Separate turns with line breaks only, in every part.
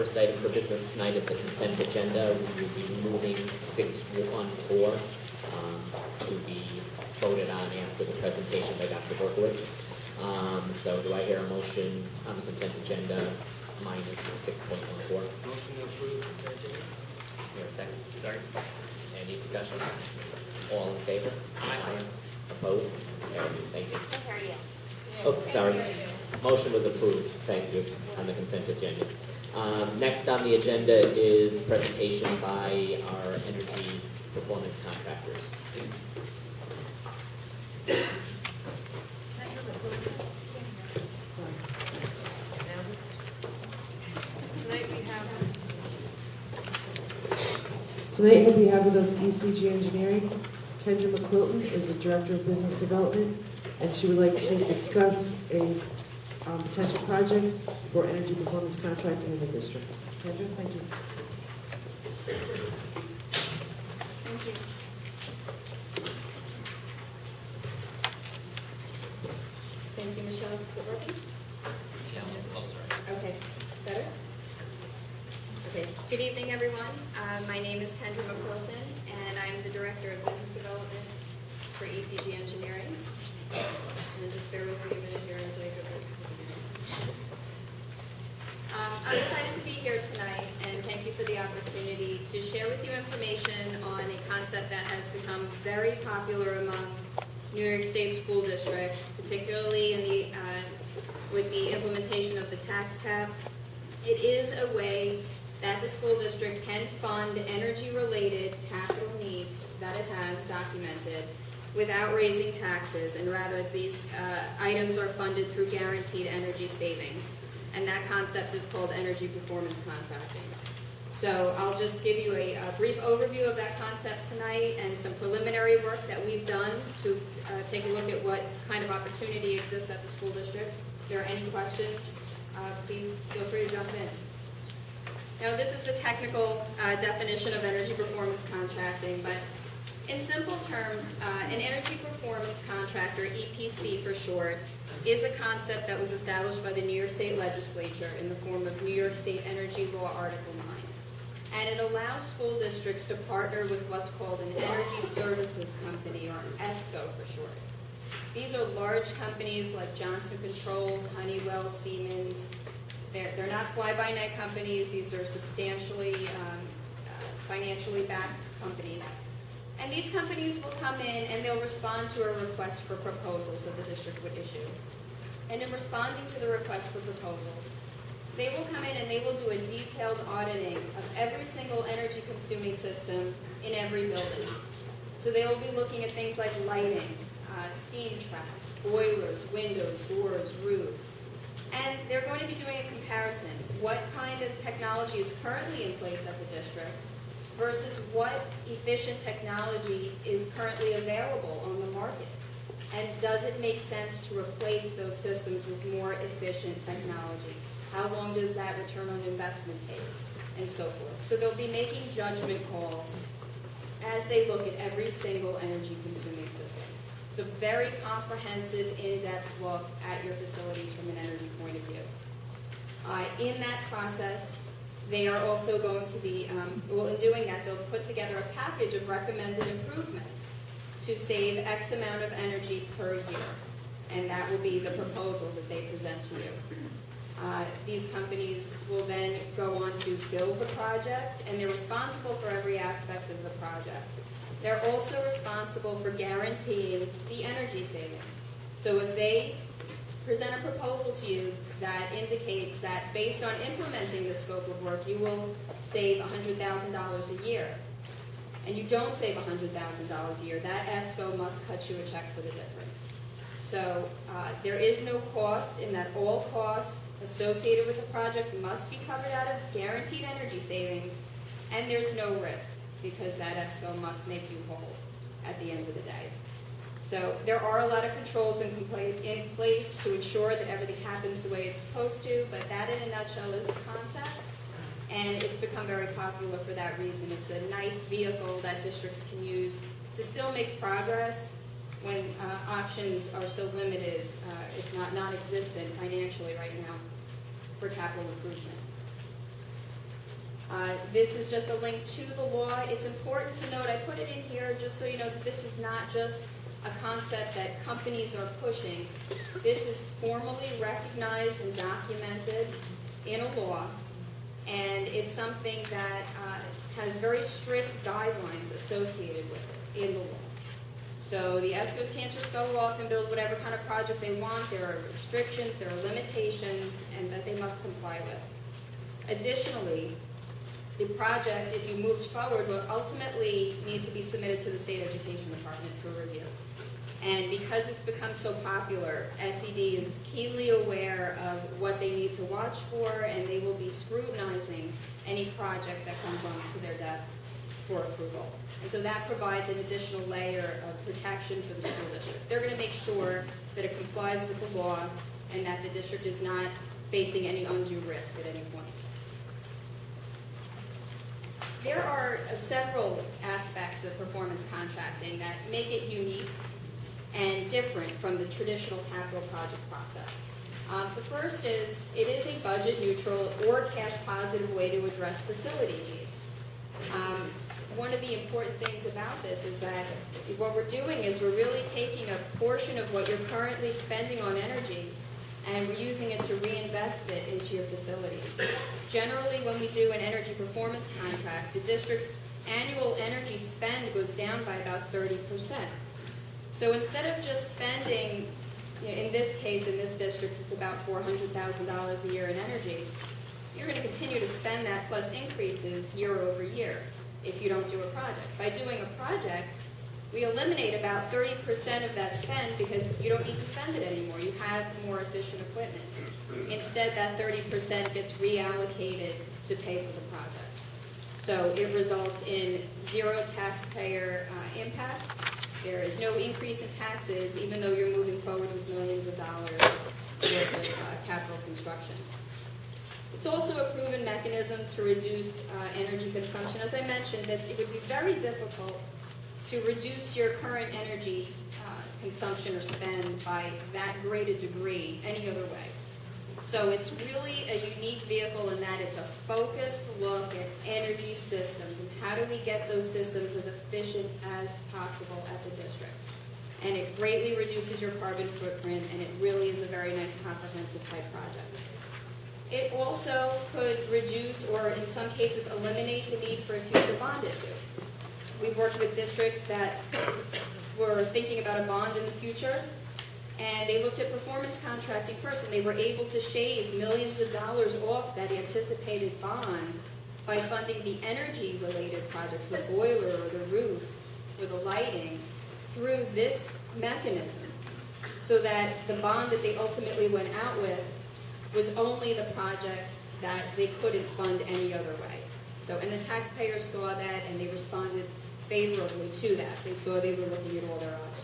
first item for business tonight is the consent agenda. We will be moving 614 to be voted on after the presentation by Dr. Berkowicz. So do I hear a motion on the consent agenda minus 6.14?
Motion to approve consent agenda.
Here, a second. Sorry. Any discussion? All in favor? Aye. Opposed? Carried. Thank you.
How are you?
Oh, sorry. Motion was approved. Thank you on the consent agenda. Next on the agenda is presentation by our energy performance contractors.
Tonight we have with us ECG Engineering. Kendra McClilton is the Director of Business Development, and she would like to discuss a potential project for energy performance contracting in the district. Kendra, thank you.
Thank you. Thank you, Michelle. Is it working?
Yeah, a little closer.
Okay. Better? Okay. Good evening, everyone. My name is Kendra McClilton, and I'm the Director of Business Development for ECG Engineering. And just bear with me a minute here as I go through. I'm excited to be here tonight, and thank you for the opportunity to share with you information on a concept that has become very popular among New York State school districts, particularly in the with the implementation of the tax cap. It is a way that the school district can fund energy-related capital needs that it has documented without raising taxes, and rather these items are funded through guaranteed energy savings. And that concept is called energy performance contracting. So I'll just give you a brief overview of that concept tonight and some preliminary work that we've done to take a look at what kind of opportunity exists at the school district. If there are any questions, please feel free to jump in. Now, this is the technical definition of energy performance contracting, but in simple terms, an energy performance contractor, EPC for short, is a concept that was established by the New York State Legislature in the form of New York State Energy Law Article 9. And it allows school districts to partner with what's called an energy services company, or ESCO for short. These are large companies like Johnson Controls, Honeywell, Siemens. They're not fly-by-night companies. These are substantially financially backed companies. And these companies will come in and they'll respond to a request for proposals that the district would issue. And in responding to the request for proposals, they will come in and they will do a detailed auditing of every single energy consuming system in every building. So they will be looking at things like lighting, steam traps, boilers, windows, doors, roofs. And they're going to be doing a comparison. What kind of technology is currently in place at the district versus what efficient technology is currently available on the market? And does it make sense to replace those systems with more efficient technology? How long does that return on investment take? And so forth. So they'll be making judgment calls as they look at every single energy consuming system. It's a very comprehensive, in-depth look at your facilities from an energy point of view. In that process, they are also going to be, well, in doing that, they'll put together a package of recommended improvements to save X amount of energy per year. And that will be the proposal that they present to you. These companies will then go on to build the project, and they're responsible for every aspect of the project. They're also responsible for guaranteeing the energy savings. So if they present a proposal to you that indicates that based on implementing the scope of work, you will save $100,000 a year, and you don't save $100,000 a year, that ESCO must cut you a check for the difference. So there is no cost in that all costs associated with the project must be covered out of guaranteed energy savings, and there's no risk because that ESCO must make you whole at the end of the day. So there are a lot of controls in place to ensure that everything happens the way it's supposed to, but that in a nutshell is the concept, and it's become very popular for that reason. It's a nice vehicle that districts can use to still make progress when options are so limited, if not non-existent financially right now, for capital improvement. This is just a link to the law. It's important to note, I put it in here just so you know that this is not just a concept that companies are pushing. This is formally recognized and documented in a law, and it's something that has very strict guidelines associated with it in the law. So the ESCOs can't just go off and build whatever kind of project they want. There are restrictions, there are limitations, and that they must comply with. Additionally, the project, if you moved forward, would ultimately need to be submitted to the State Education Department for review. And because it's become so popular, SED is keenly aware of what they need to watch for, and they will be scrutinizing any project that comes onto their desk for approval. And so that provides an additional layer of protection for the school district. They're going to make sure that it complies with the law and that the district is not facing any undue risk at any point. There are several aspects of performance contracting that make it unique and different from the traditional capital project process. The first is, it is a budget neutral or cash positive way to address facility needs. One of the important things about this is that what we're doing is we're really taking a portion of what you're currently spending on energy and we're using it to reinvest it into your facilities. Generally, when we do an energy performance contract, the district's annual energy spend goes down by about 30%. So instead of just spending, in this case, in this district, it's about $400,000 a year in energy, you're going to continue to spend that plus increases year over year if you don't do a project. By doing a project, we eliminate about 30% of that spend because you don't need to spend it anymore. You have more efficient equipment. Instead, that 30% gets reallocated to pay for the project. So it results in zero taxpayer impact. There is no increase in taxes, even though you're moving forward with millions of dollars worth of capital construction. It's also a proven mechanism to reduce energy consumption. As I mentioned, that it would be very difficult to reduce your current energy consumption or spend by that great a degree any other way. So it's really a unique vehicle in that it's a focused look at energy systems and how do we get those systems as efficient as possible at the district. And it greatly reduces your carbon footprint, and it really is a very nice comprehensive type project. It also could reduce or in some cases eliminate the need for a future bond issue. We've worked with districts that were thinking about a bond in the future, and they looked at performance contracting first, and they were able to shave millions of dollars off that anticipated bond by funding the energy-related projects, the boiler or the roof or the lighting, through this mechanism, so that the bond that they ultimately went out with was only the projects that they couldn't fund any other way. So, and the taxpayers saw that, and they responded favorably to that. They saw they were looking at all their options.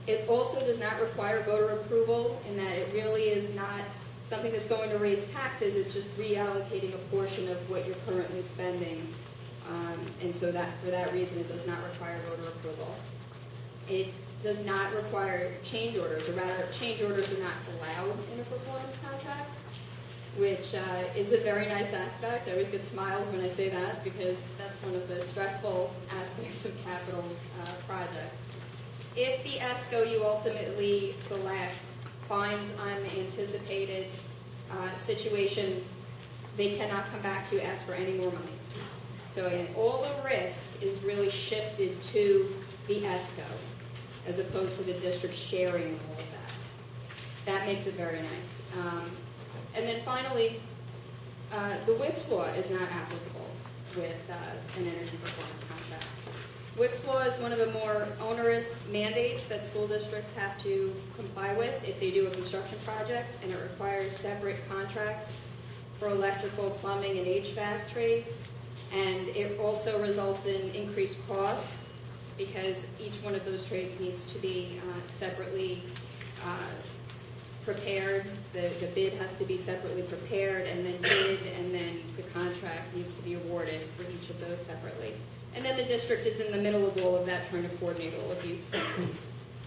It also does not require voter approval in that it really is not something that's going to raise taxes. It's just reallocating a portion of what you're currently spending. And so that for that reason, it does not require voter approval. It does not require change orders, or rather, change orders are not allowed in a performance contract, which is a very nice aspect. I always get smiles when I say that because that's one of the stressful aspects of capital projects. If the ESCO you ultimately select finds unanticipated situations, they cannot come back to you ask for any more money. So again, all the risk is really shifted to the ESCO as opposed to the district sharing all of that. That makes it very nice. And then finally, the WIPS law is not applicable with an energy performance contract. WIPS law is one of the more onerous mandates that school districts have to comply with if they do a construction project, and it requires separate contracts for electrical, plumbing, and HVAC trades. And it also results in increased costs because each one of those trades needs to be separately prepared. The bid has to be separately prepared and then bid, and then the contract needs to be awarded for each of those separately. And then the district is in the middle of all of that, trying to coordinate all of these entities.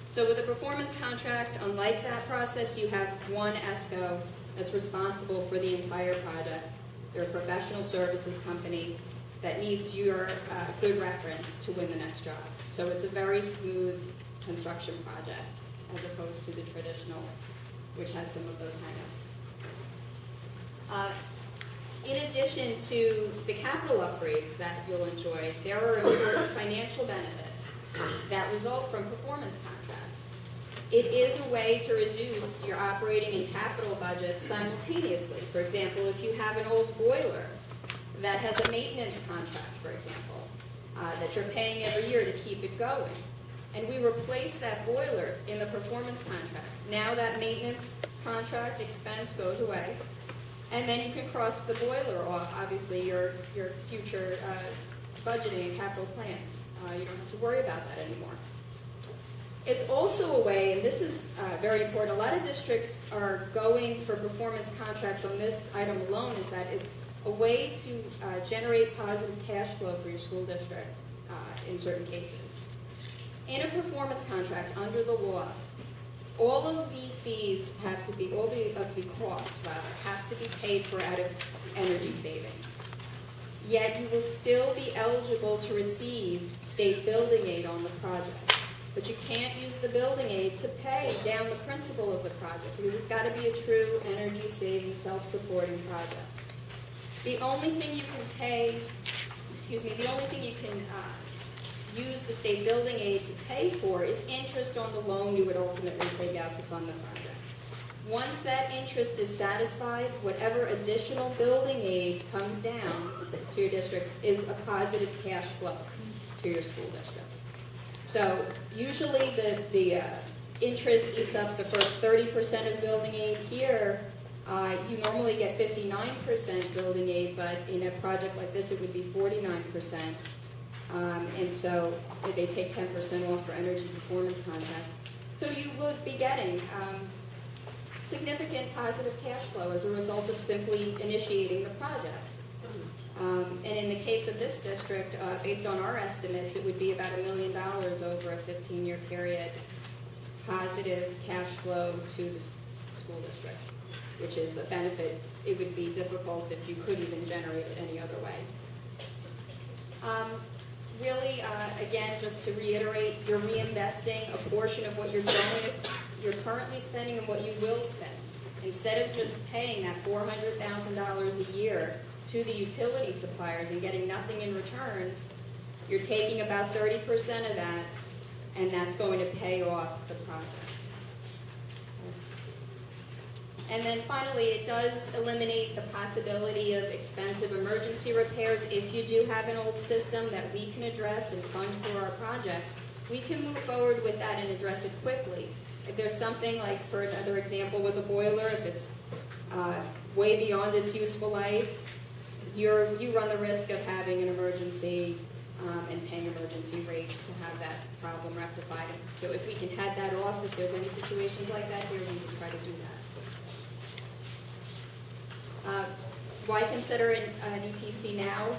So with a performance contract, unlike that process, you have one ESCO that's responsible for the entire project. They're a professional services company that needs your good reference to win the next job. So it's a very smooth construction project as opposed to the traditional, which has some of those hang-ups. In addition to the capital upgrades that you'll enjoy, there are important financial benefits that result from performance contracts. It is a way to reduce your operating and capital budgets simultaneously. For example, if you have an old boiler that has a maintenance contract, for example, that you're paying every year to keep it going, and we replace that boiler in the performance contract, now that maintenance contract expense goes away, and then you can cross the boiler off, obviously, your future budgeting and capital plans. You don't have to worry about that anymore. It's also a way, and this is very important, a lot of districts are going for performance contracts on this item alone, is that it's a way to generate positive cash flow for your school district in certain cases. In a performance contract, under the law, all of the fees have to be, all of the costs, rather, have to be paid for out of energy savings. Yet you will still be eligible to receive state building aid on the project. But you can't use the building aid to pay down the principal of the project because it's got to be a true energy saving, self-supporting project. The only thing you can pay, the only thing you can use the state building aid to pay for is interest on the loan you would ultimately take out to fund the project. Once that interest is satisfied, whatever additional building aid comes down to your district is a positive cash flow to your school district. So usually the interest eats up the first 30% of building aid. Here, you normally get 59% building aid, but in a project like this, it would be 49%. And so they take 10% off for energy performance contracts. So you would be getting significant positive cash flow as a result of simply initiating the project. And in the case of this district, based on our estimates, it would be about $1 million over a 15-year period, positive cash flow to the school district, which is a benefit. It would be difficult if you could even generate it any other way. Really, again, just to reiterate, you're reinvesting a portion of what you're currently spending and what you will spend. Instead of just paying that $400,000 a year to the utility suppliers and getting nothing in return, you're taking about 30% of that, and that's going to pay off the project. And then finally, it does eliminate the possibility of expensive emergency repairs. If you do have an old system that we can address and fund for our project, we can move forward with that and address it quickly. If there's something like, for another example, with a boiler, if it's way beyond its useful life, you run the risk of having an emergency and paying emergency rates to have that problem rectified. So if we can head that off, if there's any situations like that here, we can try to do that. Why consider an EPC now?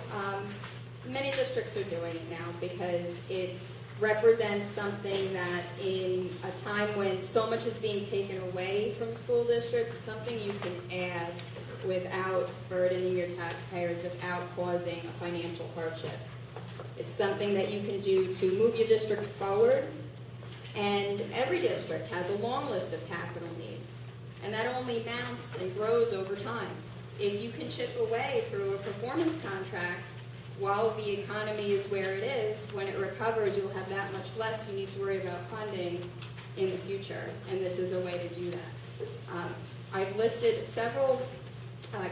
Many districts are doing it now because it represents something that in a time when so much is being taken away from school districts, it's something you can add without burdening your taxpayers, without causing a financial hardship. It's something that you can do to move your district forward, and every district has a long list of capital needs, and that only mounts and grows over time. If you can chip away through a performance contract while the economy is where it is, when it recovers, you'll have that much less you need to worry about funding in the future, and this is a way to do that. I've listed several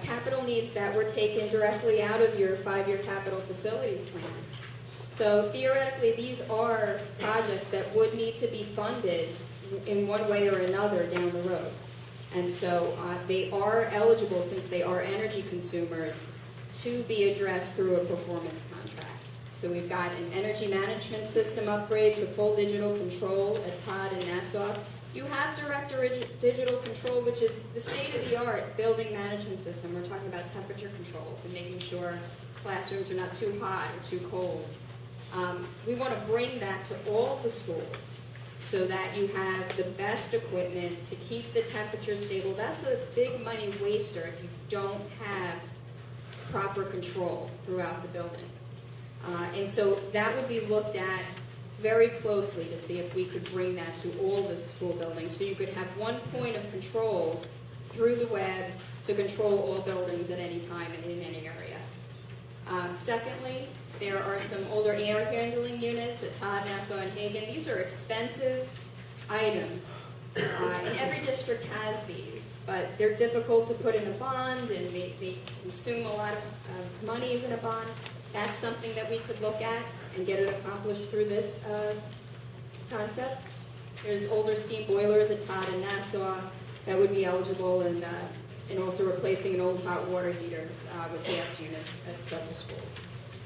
capital needs that were taken directly out of your 5-year capital facilities plan. So theoretically, these are projects that would need to be funded in one way or another down the road. And so they are eligible, since they are energy consumers, to be addressed through a performance contract. So we've got an energy management system upgrade to full digital control at Todd and Nassau. You have direct digital control, which is the state-of-the-art building management system. We're talking about temperature controls and making sure classrooms are not too hot or too cold. We want to bring that to all the schools so that you have the best equipment to keep the temperature stable. That's a big money waster if you don't have proper control throughout the building. And so that would be looked at very closely to see if we could bring that to all the school buildings. So you could have one point of control through the web to control all buildings at any time and in any area. Secondly, there are some older air handling units at Todd, Nassau, and Hagen. These are expensive items, and every district has these, but they're difficult to put in a bond, and they consume a lot of monies in a bond. That's something that we could look at and get it accomplished through this concept. There's older steam boilers at Todd and Nassau that would be eligible, and also replacing an old hot water heaters with gas units at several schools.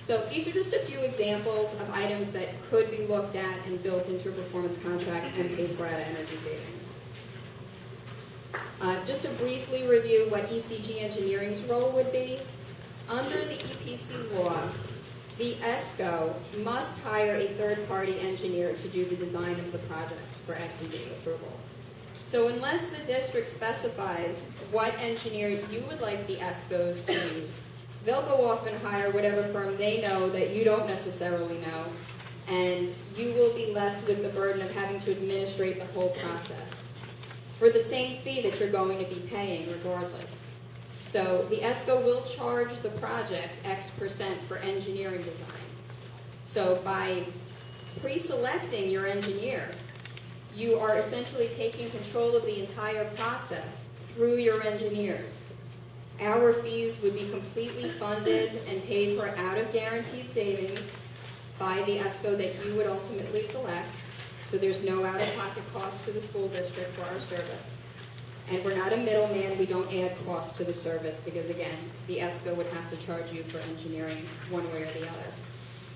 So these are just a few examples of items that could be looked at and built into a performance contract and paid for out of energy savings. Just to briefly review what ECG Engineering's role would be. Under the EPC law, the ESCO must hire a third-party engineer to do the design of the project for SED approval. So unless the district specifies what engineer you would like the ESCOs to use, they'll go off and hire whatever firm they know that you don't necessarily know, and you will be left with the burden of having to administrate the whole process for the same fee that you're going to be paying regardless. So the ESCO will charge the project X% for engineering design. So by pre-selecting your engineer, you are essentially taking control of the entire process through your engineers. Our fees would be completely funded and paid for out of guaranteed savings by the ESCO that you would ultimately select. So there's no out-of-pocket cost to the school district for our service. And we're not a middleman, we don't add cost to the service because again, the ESCO would have to charge you for engineering one way or the other.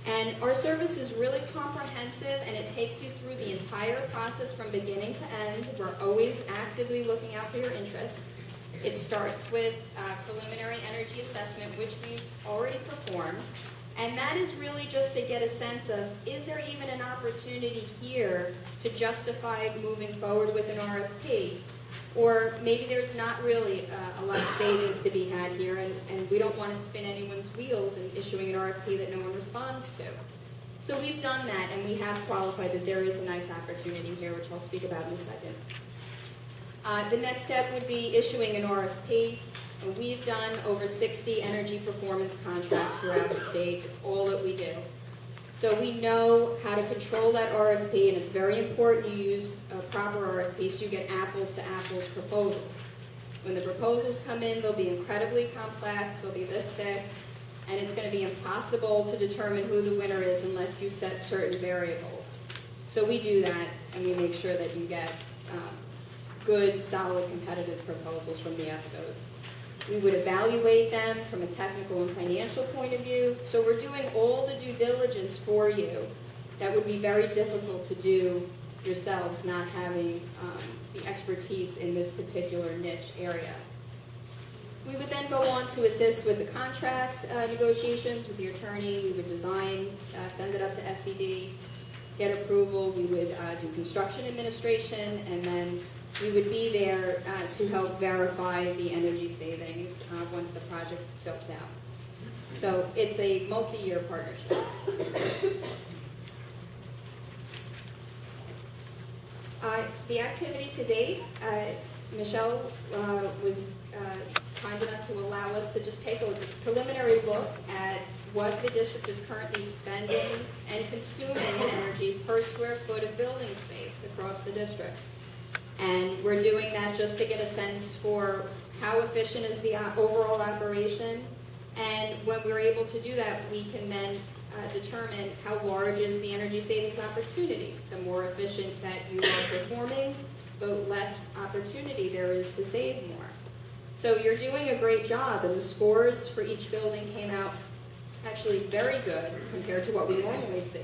And our service is really comprehensive and it takes you through the entire process from beginning to end. We're always actively looking out for your interests. It starts with preliminary energy assessment, which we've already performed. And that is really just to get a sense of, is there even an opportunity here to justify moving forward with an RFP? Or maybe there's not really a lot of savings to be had here, and we don't want to spin anyone's wheels in issuing an RFP that no one responds to. So we've done that, and we have qualified that there is a nice opportunity here, which I'll speak about in a second. The next step would be issuing an RFP. And we've done over 60 energy performance contracts throughout the state. It's all that we do. So we know how to control that RFP, and it's very important you use a proper RFP so you get apples to apples proposals. When the proposals come in, they'll be incredibly complex, they'll be this thick, and it's going to be impossible to determine who the winner is unless you set certain variables. So we do that, and we make sure that you get good, solid, competitive proposals from the ESCOs. We would evaluate them from a technical and financial point of view. So we're doing all the due diligence for you that would be very difficult to do yourselves, not having the expertise in this particular niche area. We would then go on to assist with the contract negotiations with the attorney. We would design, send it up to SED, get approval. We would do construction administration, and then we would be there to help verify the energy savings once the project's built out. So it's a multi-year partnership. The activity to date, Michele was kind enough to allow us to just take a preliminary look at what the district is currently spending and consuming in energy per square foot of building space across the district. And we're doing that just to get a sense for how efficient is the overall operation. And when we're able to do that, we can then determine how large is the energy savings opportunity. The more efficient that you are performing, the less opportunity there is to save more. So you're doing a great job, and the scores for each building came out actually very good compared to what we normally see.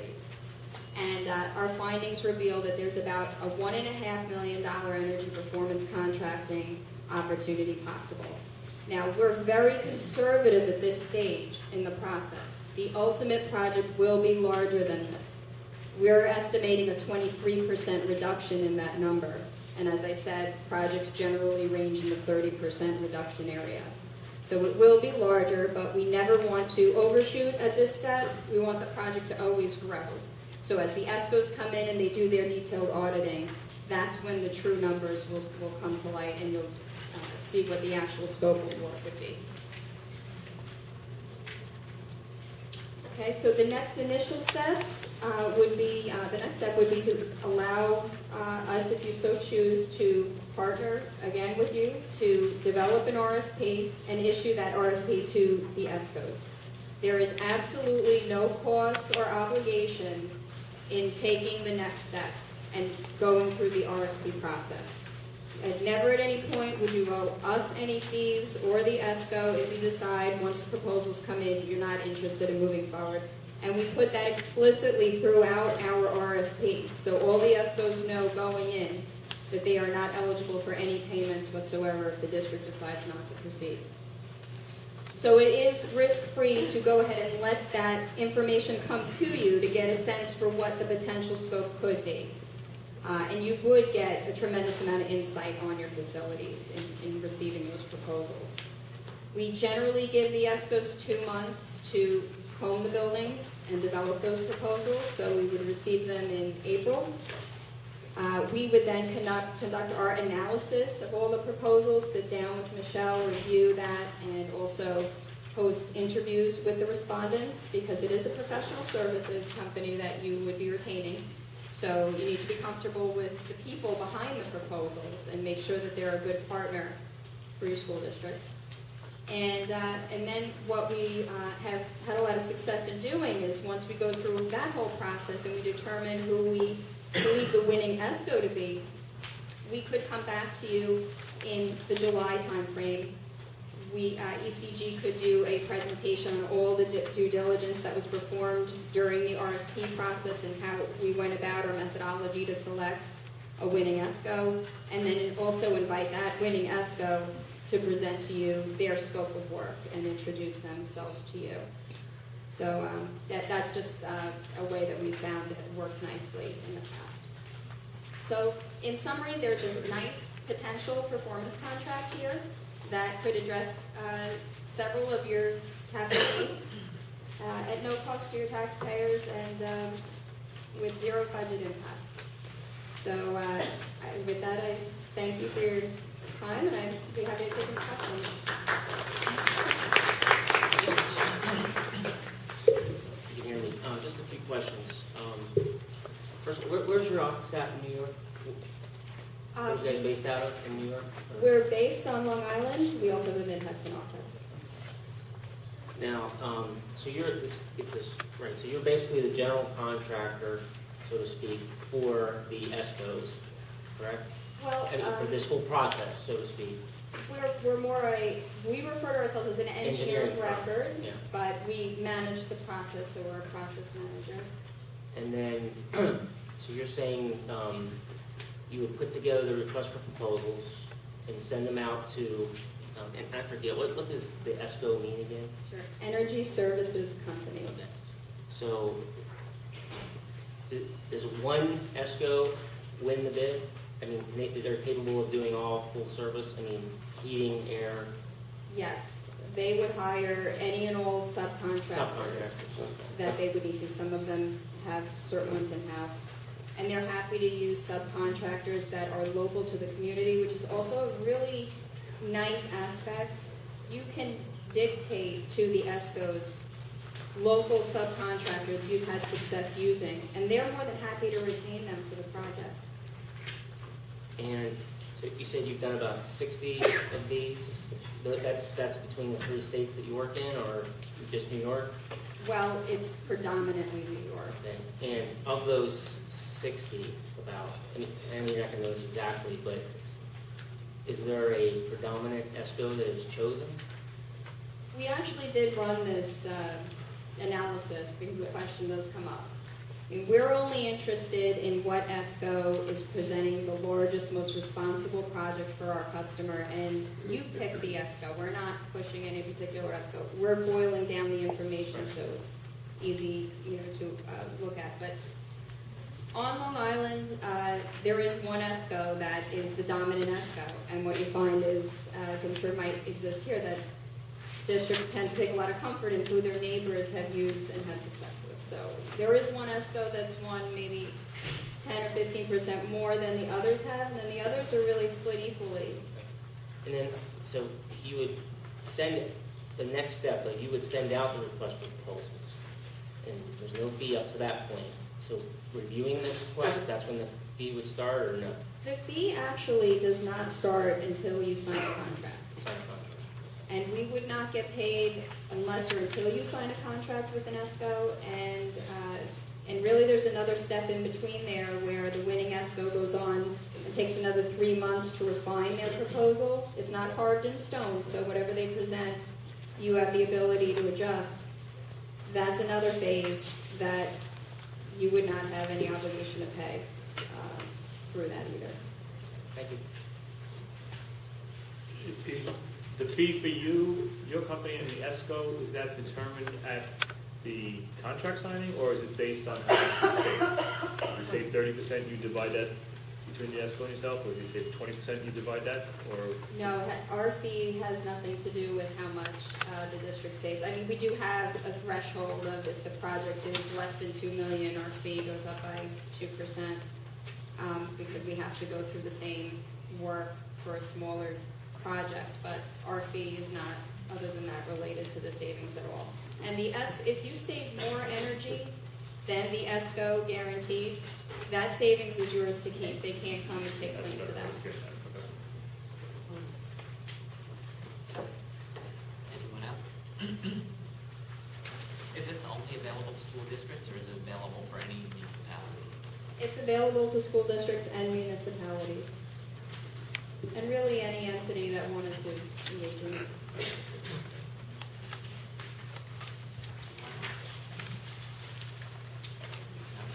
And our findings reveal that there's about a $1.5 million energy performance contracting opportunity possible. Now, we're very conservative at this stage in the process. The ultimate project will be larger than this. We're estimating a 23% reduction in that number. And as I said, projects generally range in the 30% reduction area. So it will be larger, but we never want to overshoot at this step. We want the project to always grow. So as the ESCOs come in and they do their detailed auditing, that's when the true numbers will come to light, and you'll see what the actual scope of work would be. Okay, so the next initial steps would be, the next step would be to allow us, if you so choose, to partner again with you to develop an RFP and issue that RFP to the ESCOs. There is absolutely no cost or obligation in taking the next step and going through the RFP process. And never at any point would you owe us any fees or the ESCO if you decide once the proposals come in you're not interested in moving forward. And we put that explicitly throughout our RFP. So all the ESCOs know going in that they are not eligible for any payments whatsoever if the district decides not to proceed. So it is risk-free to go ahead and let that information come to you to get a sense for what the potential scope could be. And you would get a tremendous amount of insight on your facilities in receiving those proposals. We generally give the ESCOs 2 months to comb the buildings and develop those proposals, so we would receive them in April. We would then conduct our analysis of all the proposals, sit down with Michele, review that, and also host interviews with the respondents, because it is a professional services company that you would be retaining. So you need to be comfortable with the people behind the proposals and make sure that they're a good partner for your school district. And then what we have had a lot of success in doing is once we go through that whole process and we determine who we believe the winning ESCO to be, we could come back to you in the July timeframe. ECG could do a presentation on all the due diligence that was performed during the RFP process and how we went about our methodology to select a winning ESCO, and then also invite that winning ESCO to present to you their scope of work and introduce themselves to you. So that's just a way that we found that works nicely in the past. So in summary, there's a nice potential performance contract here that could address several of your capital needs at no cost to your taxpayers and with zero budget impact. So with that, I thank you for your time, and I'd be happy to take any questions.
You can hear me. Just a few questions. First, where's your office at in New York? Are you guys based out of in New York? Or?
We're based on Long Island. We also have an Hudson office.
Now, so you're right. So you're basically the general contractor, so to speak, for the ESCOs, correct?
Well,
I mean, for this whole process, so to speak.
we're more we refer to ourselves as an engineer of record,
Yeah.
but we manage the process, so we're a process manager.
And then, so you're saying you would put together the request for proposals and send them out to, and I forget, what does the ESCO mean again?
Sure. Energy Services Company.
Okay. So, does one ESCO win the bid? I mean, they're capable of doing all full service? I mean, heating, air?
Yes, they would hire any and all subcontractors
Subcontractors.
that they would need to. Some of them have certain ones in-house. And they're happy to use subcontractors that are local to the community, which is also a really nice aspect. You can dictate to the ESCOs local subcontractors you've had success using, and they're more than happy to retain them for the project.
And so you said you've done about 60 of these? That's between the 3 states that you work in, or just New York?
Well, it's predominantly New York.
Okay. And of those 60, about, I mean you're not going to know this exactly, but is there a predominant ESCO that is chosen?
We actually did run this analysis because the question does come up. I mean, we're only interested in what ESCO is presenting the largest, most responsible project for our customer, and you pick the ESCO. We're not pushing any particular ESCO. We're boiling down the information so it's easy, to look at. But on Long Island, there is one ESCO that is the dominant ESCO, and what you find is, as I'm sure might exist here, that districts tend to take a lot of comfort in who their neighbors have used and had success with. So there is one ESCO that's won maybe 10 or 15% more than the others have, and then the others are really split equally.
And then, so you would send, the next step, like you would send out the request for proposals. And there's no fee up to that point. So reviewing this request, that's when the fee would start, or no?
The fee actually does not start until you sign a contract.
Sign a contract.
And we would not get paid unless or until you sign a contract with an ESCO. And really there's another step in between there where the winning ESCO goes on and takes another 3 months to refine their proposal. It's not carved in stone, so whatever they present, you have the ability to adjust. That's another phase that you would not have any obligation to pay through that either.
Thank you.
The fee for you, your company and the ESCO, is that determined at the contract signing, or is it based on how much you save? You save 30%, you divide that between the ESCO and yourself, or if you save 20%, you divide that, or?
No, our fee has nothing to do with how much the district saves. I mean, we do have a threshold of if the project is less than 2 million, our fee goes up by 2%, because we have to go through the same work for a smaller project, but our fee is not, other than that, related to the savings at all. And if you save more energy than the ESCO guaranteed, that savings is yours to keep. They can't come and take claim to that.
Anyone else? Is this only available to school districts, or is it available for any municipality?
It's available to school districts and municipalities. And really any entity that wanted to engage in it.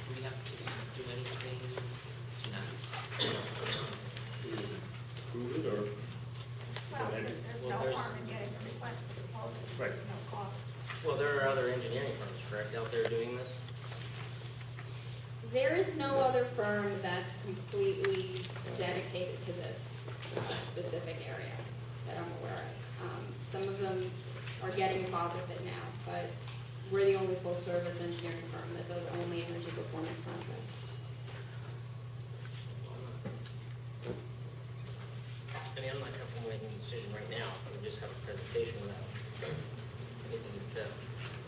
Do we have to do anything tonight?
Prove it, or?
Well, there's no harm in getting a request for proposals,
Right.
there's no cost.
Well, there are other engineering firms, correct, out there doing this?
There is no other firm that's completely dedicated to this specific area that I'm aware of. Some of them are getting involved with it now, but we're the only full-service engineering firm that does only energy performance contracts.
I mean, I'm not comfortable making a decision right now, we just have a presentation without looking into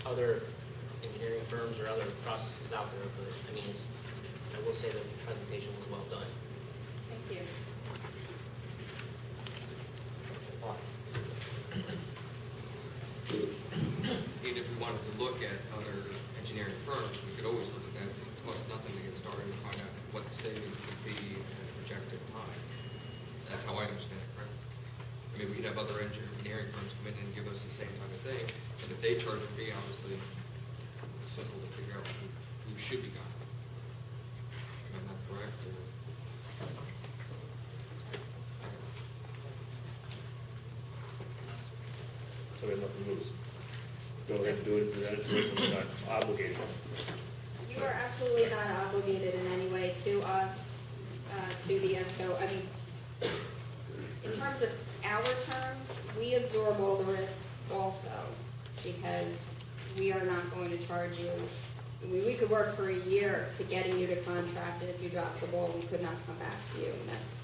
other engineering firms or other processes out there, but I mean, I will say that the presentation was well done.
Thank you.
Thoughts?
Even if we wanted to look at other engineering firms, we could always look at that. It costs nothing to get started and find out what the savings could be at a projected time. That's how I understand it, correct? I mean, we could have other engineering firms come in and give us the same type of thing, and if they charge a fee, obviously, it's simple to figure out who should be got. Am I not correct? Or?
So we have nothing to lose. Go ahead and do it, present it to us, we're not obligated.
You are absolutely not obligated in any way to us, to the ESCO. I mean, in terms of our terms, we absorb all the risk also, because we are not going to charge you. We could work for a year to getting you to contract, and if you drop the ball, we could not come back to you. And that's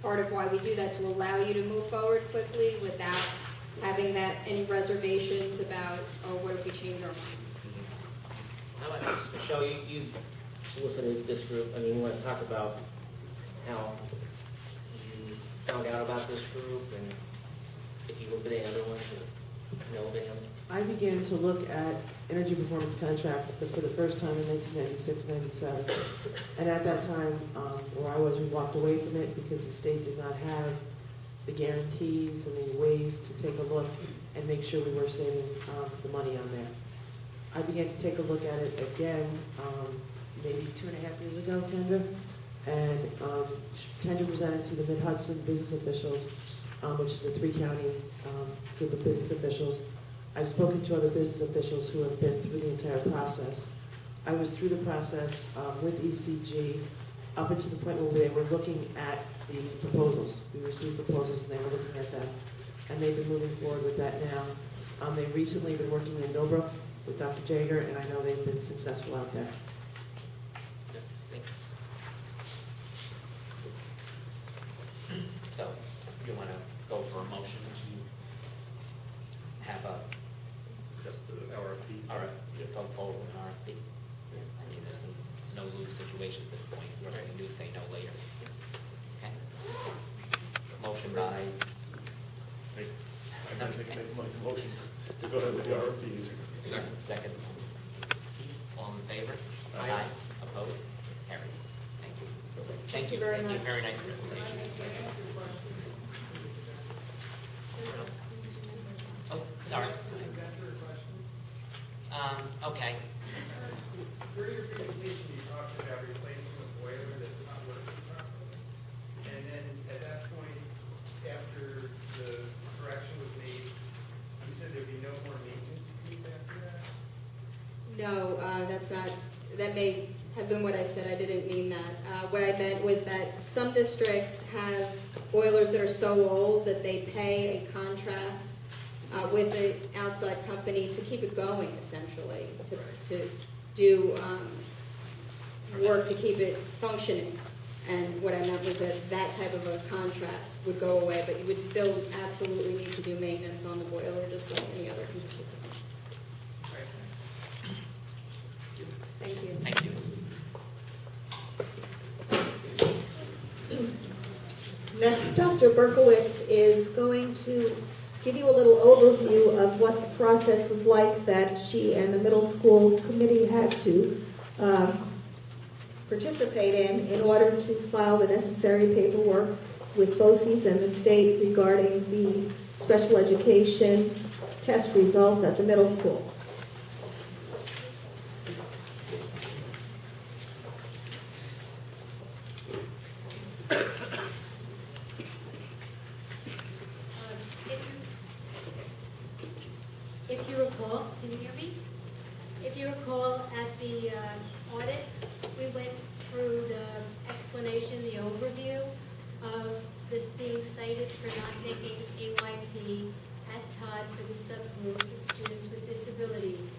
part of why we do that, to allow you to move forward quickly without having any reservations about, oh, what if we change our mind?
How about this, Michelle, you solicited this group, I mean, you want to talk about how you found out about this group, and if you looked at any other ones, or know of any other?
I began to look at energy performance contracts for the first time in 1996, 97. And at that time, where I was, we walked away from it because the state did not have the guarantees and the ways to take a look and make sure we were saving the money on there. I began to take a look at it again, maybe 2.5 years ago, Kendra, and Kendra presented to the Mid-Hudson business officials, which is the 3-county group of business officials. I've spoken to other business officials who have been through the entire process. I was through the process with ECG up until the point where they were looking at the proposals. We received proposals and they were looking at them. And they've been moving forward with that now. They've recently been working in Millbrook with Dr. Jager, and I know they've been successful out there.
So, you wanna go for a motion to have a
Except the RFP.
go forward with an RFP? I mean, there's no lose situation at this point, what we can do is say no later. Okay? Motion by,
I'm going to make my motion to go ahead with the RFPs.
second. All in favor?
Aye.
Opposed? Carried. Thank you.
Thank you very much.
Very nice presentation. Oh, sorry. Okay.
During your presentation, you talked about replacing a boiler that's not working properly. And then at that point, after the correction was made, you said there'd be no more maintenance fees after that?
No, that's not, that may have been what I said, I didn't mean that. What I meant was that some districts have boilers that are so old that they pay a contract with an outside company to keep it going, essentially, to do work to keep it functioning. And what I meant was that that type of a contract would go away, but you would still absolutely need to do maintenance on the boiler, just like any other piece of equipment. Thank you.
Thank you.
Next, Dr. Berkowicz is going to give you a little overview of what the process was like that she and the middle school committee had to participate in order to file the necessary paperwork with BOCES and the state regarding the special education test results at the middle school.
If you recall, can you hear me? If you recall, at the audit, we went through the explanation, the overview of this being cited for not making AYP at Todd for the subgroup of students with disabilities.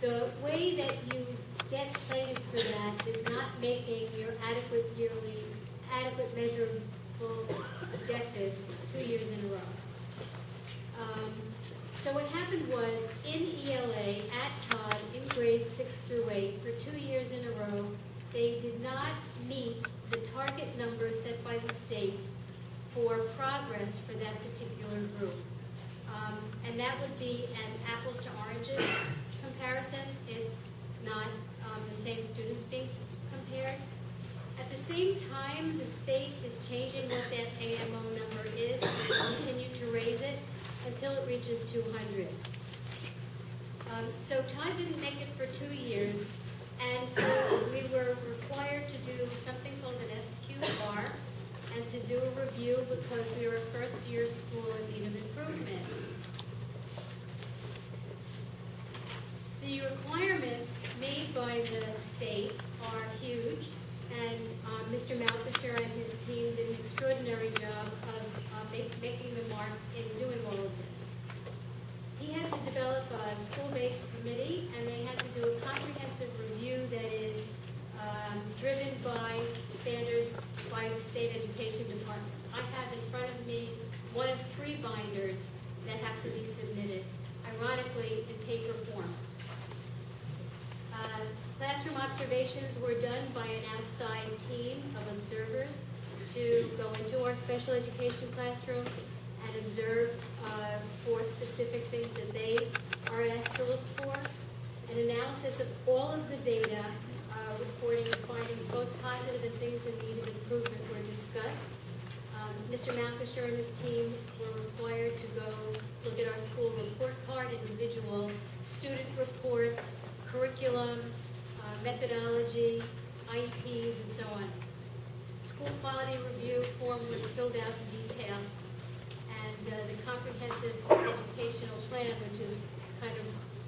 The way that you get cited for that is not making your adequate measurable objectives 2 years in a row. So what happened was, in ELA at Todd, in grades 6 through 8, for 2 years in a row, they did not meet the target number set by the state for progress for that particular group. And that would be an apples to oranges comparison. It's not the same students being compared. At the same time, the state is changing what that AMO number is, and they continue to raise it until it reaches 200. So Todd didn't make it for 2 years, and so we were required to do something called an SQR and to do a review because we were a first-year school in need of improvement. The requirements made by the state are huge, and Mr. Malfisher and his team did an extraordinary job of making the mark in doing all of this. He had to develop a school-based committee, and they had to do a comprehensive review that is driven by standards by the state education department. I have in front of me one of 3 binders that have to be submitted, ironically in paper form. Classroom observations were done by an outside team of observers to go into our special education classrooms and observe for specific things that they are asked to look for. An analysis of all of the data, reporting the findings, both positive and things in need of improvement, were discussed. Mr. Malfisher and his team were required to go look at our school report card, individual student reports, curriculum, methodology, IEPs, and so on. School quality review form was filled out in detail, and the comprehensive educational plan, which is kind of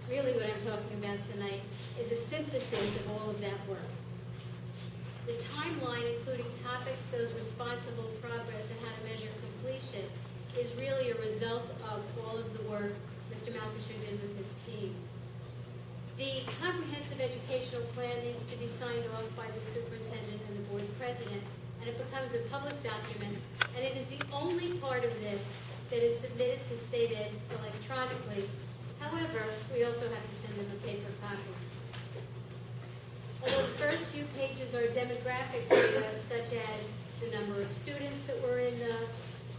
really what I'm talking about tonight, is a synthesis of all of that work. The timeline, including topics, those responsible progress, and how to measure completion, is really a result of all of the work Mr. Malkisher did with his team. The comprehensive educational plan needs to be signed off by the superintendent and the board president, and it becomes a public document, and it is the only part of this that is submitted to state ed electronically. However, we also have to send them a paper copy. Although the first few pages are demographic data, such as the number of students that were in the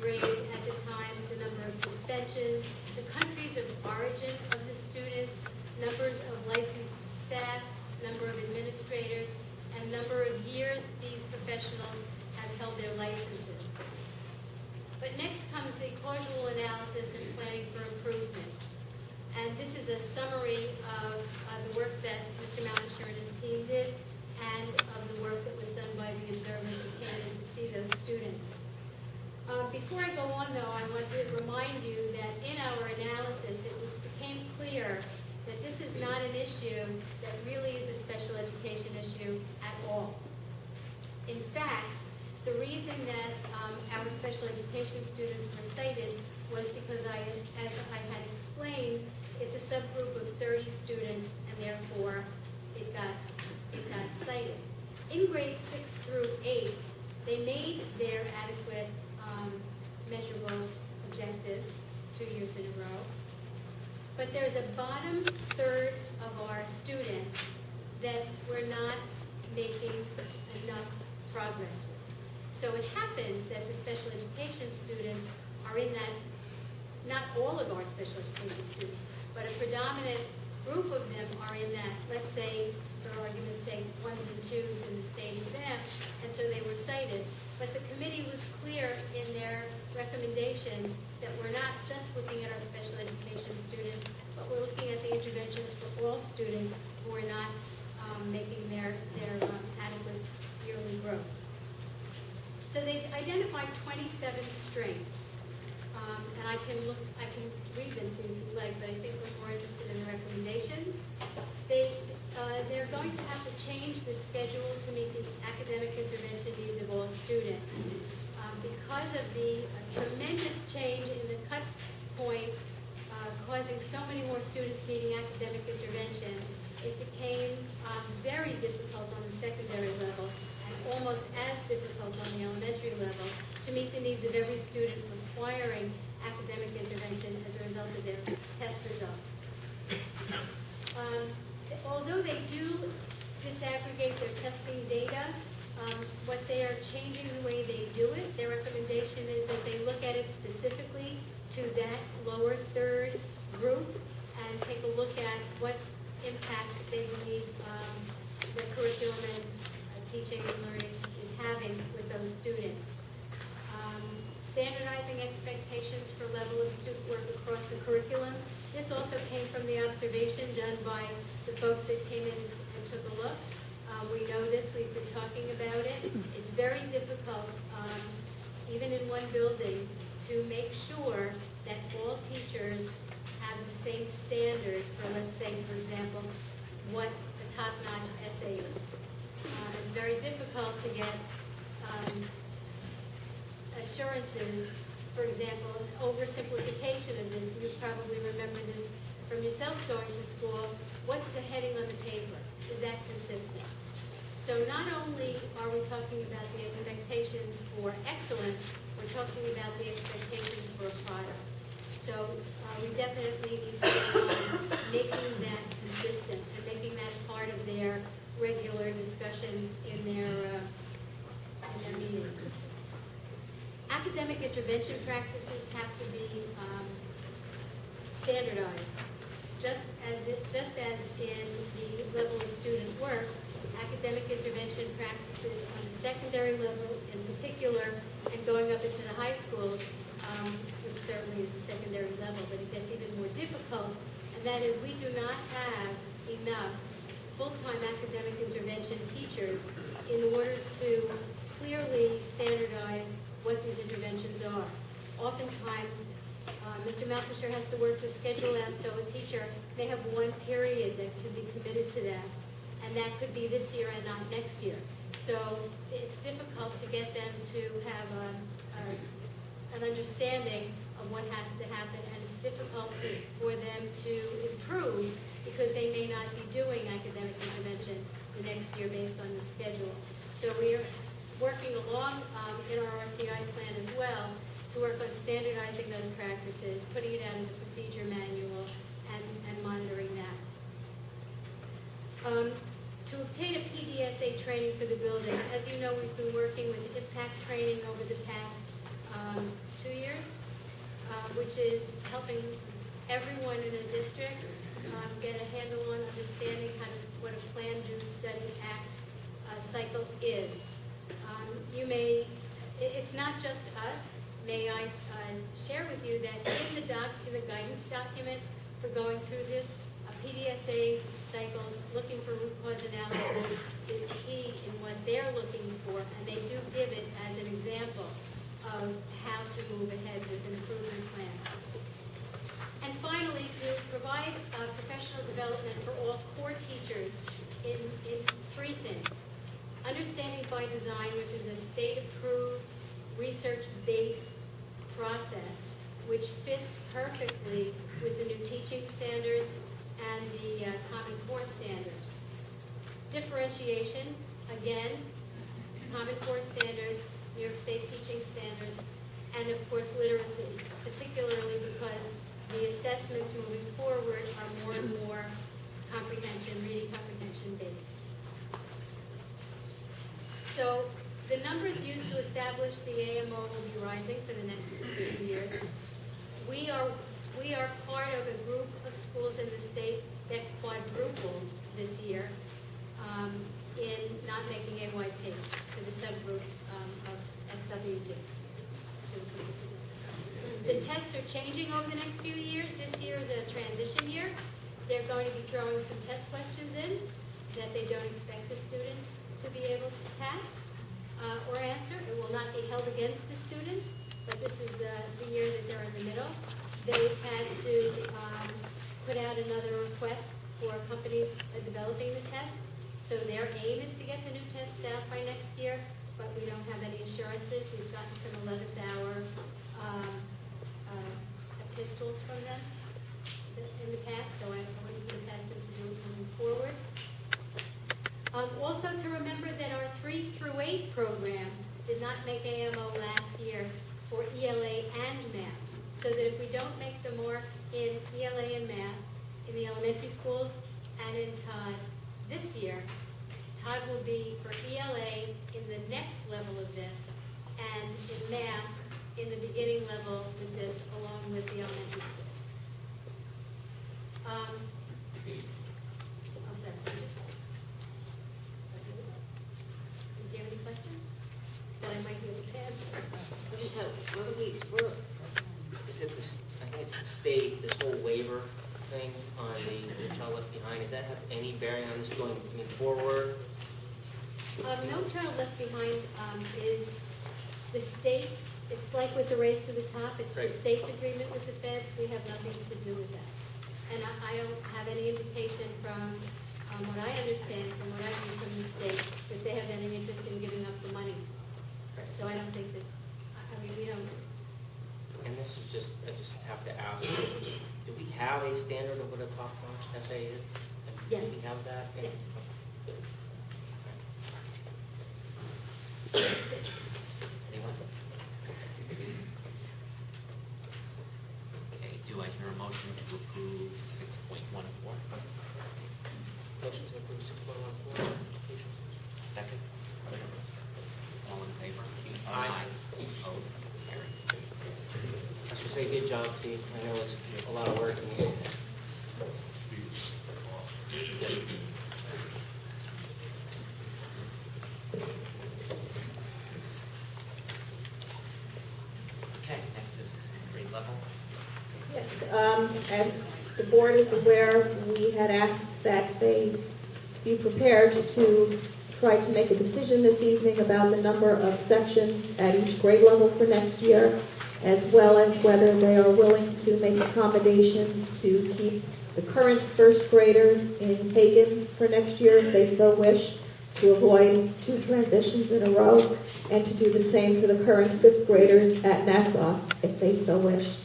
grade at the time, the number of suspensions, the countries of origin of the students, numbers of licensed staff, number of administrators, and number of years these professionals have held their licenses. But next comes the causal analysis and planning for improvement. And this is a summary of the work that Mr. Malkisher and his team did, and of the work that was done by the observers who came in to see those students. Before I go on, though, I want to remind you that in our analysis, it became clear that this is not an issue that really is a special education issue at all. In fact, the reason that our special education students were cited was because as I had explained, it's a subgroup of 30 students, and therefore it got cited. In grades 6 through 8, they made their adequate measurable objectives 2 years in a row. But there's a bottom third of our students that we're not making enough progress with. So it happens that the special education students are in that, not all of our special education students, but a predominant group of them are in that, let's say, for argument's sake, 1s and 2s in the state exam, and so they were cited. But the committee was clear in their recommendations that we're not just looking at our special education students, but we're looking at the interventions for all students who are not making their adequate yearly growth. So they identified 27 strengths, and I can read them to you if you like, but I think we're more interested in the recommendations. They're going to have to change the schedule to meet the academic intervention needs of all students. Because of the tremendous change in the cut point causing so many more students needing academic intervention, it became very difficult on the secondary level and almost as difficult on the elementary level to meet the needs of every student requiring academic intervention as a result of their test results. Although they do disaggregate their testing data, what they are changing the way they do it, their recommendation is that they look at it specifically to that lower third group and take a look at what impact they believe the curriculum and teaching and learning is having with those students. Standardizing expectations for level of student work across the curriculum. This also came from the observation done by the folks that came in and took a look. We know this, we've been talking about it. It's very difficult, even in one building, to make sure that all teachers have the same standard for, let's say, for example, what a top-notch essay is. It's very difficult to get assurances, for example, an oversimplification of this. You probably remember this from yourselves going to school. What's the heading on the paper? Is that consistent? So not only are we talking about the expectations for excellence, we're talking about the expectations for a product. So we definitely need to work on making that consistent and making that part of their regular discussions in their meetings. Academic intervention practices have to be standardized. Just as in the level of student work, academic intervention practices on the secondary level in particular, and going up into the high school, which certainly is the secondary level, but it gets even more difficult, and that is we do not have enough full-time academic intervention teachers in order to clearly standardize what these interventions are. Oftentimes, Mr. Malkisher has to work the schedule out, so a teacher may have one period that can be committed to that, and that could be this year and not next year. So it's difficult to get them to have an understanding of what has to happen, and it's difficult for them to improve because they may not be doing academic intervention the next year based on the schedule. So we're working along in our RTI plan as well to work on standardizing those practices, putting it out as a procedure manual, and monitoring that. To obtain a PDSA training for the building, as you know, we've been working with impact training over the past 2 years, which is helping everyone in a district get a handle on understanding what a plan, do, study, act cycle is. It's not just us. May I share with you that in the guidance document for going through this, PDSA cycles, looking for root cause analysis is key in what they're looking for, and they do give it as an example of how to move ahead with an improvement plan. And finally, to provide professional development for all core teachers in 3 things. Understanding by Design, which is a state-approved, research-based process, which fits perfectly with the new teaching standards and the Common Core standards. Differentiation, again, Common Core standards, New York State teaching standards, and of course literacy, particularly because the assessments moving forward are more and more reading comprehension based. So the numbers used to establish the AMO will be rising for the next few years. We are part of a group of schools in the state that quadrupled this year in not making AYP for the subgroup of SWD. The tests are changing over the next few years. This year is a transition year. They're going to be throwing some test questions in that they don't expect the students to be able to pass or answer. It will not be held against the students, but this is the year that they're in the middle. They've had to put out another request for companies developing the tests. So their aim is to get the new tests out by next year, but we don't have any assurances. We've gotten some 11th hour epistles from them in the past, so I wouldn't put it past them to do it moving forward. Also to remember that our 3 through 8 program did not make AMO last year for ELA and math. So that if we don't make the mark in ELA and math in the elementary schools and in Todd this year, Todd will be for ELA in the next level of this, and in math in the beginning level with this, along with the elementary school. Do you have any questions that I might be able to answer?
We just have, is it this, I think it's the state, this whole waiver thing on the child left behind, does that have any bearing on this going forward?
No Child Left Behind is the state's, it's like with the Race to the Top, it's the
Right.
state's agreement with the feds, we have nothing to do with that. And I don't have any indication from what I understand, from what I see from the state, that they have any interest in giving up the money. So I don't think that, I mean, we don't.
And this is just, I just have to ask, do we have a standard of what a top-notch essay is?
Yes.
Do we have that?
Yes.
Anyone?
Okay, do I hear a motion to approve 6.14?
Motion to approve 6.14.
Second? All in favor?
Aye.
Opposed? Carried.
I should say good job, Steve. I know it's a lot of work. And
Okay, next is grade level.
Yes, as the board is aware, we had asked that they be prepared to try to make a decision this evening about the number of sections at each grade level for next year, as well as whether they are willing to make accommodations to keep the current first graders in Hagen for next year, if they so wish, to avoid 2 transitions in a row, and to do the same for the current 5th graders at Nassau, if they so wish.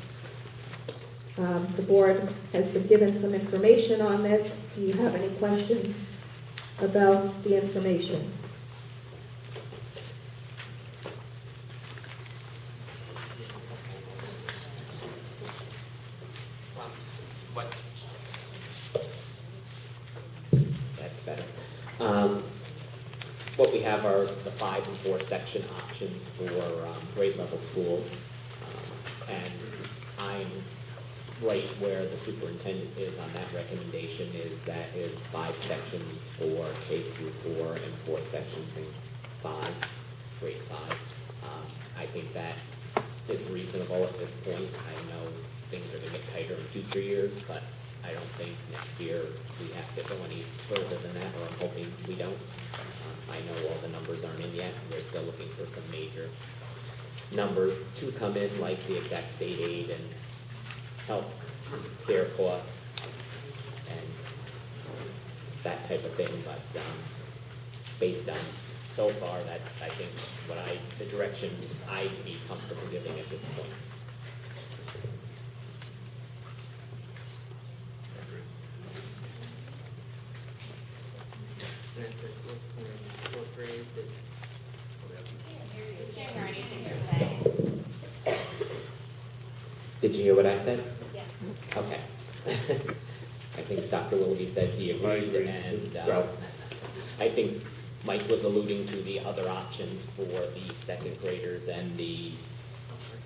The board has been given some information on this. Do you have any questions about the information?
What? That's better. What we have are the 5 and 4 section options for grade level schools. And I'm right where the superintendent is on that recommendation, is that is 5 sections for K through 4 and 4 sections in grade 5. I think that is reasonable at this point. I know things are going to get tighter in future years, but I don't think next year we have to go any further than that, or I'm hoping we don't. I know all the numbers aren't in yet, and we're still looking for some major numbers to come in, like the exact state aid and health care costs and that type of thing, but based on so far, that's, I think, the direction I'd be comfortable giving at this point.
And then for 4th grade,
You can't hear anything you're saying.
Did you hear what I said?
Yes.
Okay. I think Dr. Willoughby said he
I
agreed,
agree.
and
Ralph?
I think Mike was alluding to the other options for the 2nd graders and the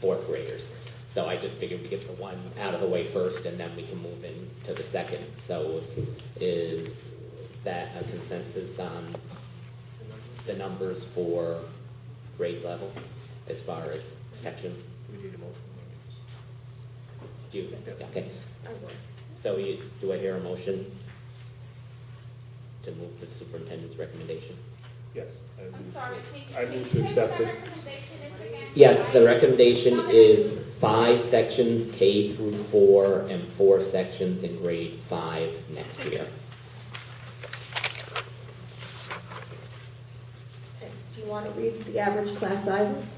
4th graders. So I just figured we get the one out of the way first, and then we can move into the 2nd. So is that a consensus on the numbers for grade level as far as sections?
We need a motion.
Do you, okay. So do I hear a motion to move the superintendent's recommendation?
Yes.
I'm sorry,
I
can you
move to
say what
accept
the
it.
recommendation is again?
Yes, the recommendation is 5 sections K through 4 and 4 sections in grade 5 next year.
Do you want to read the average class sizes?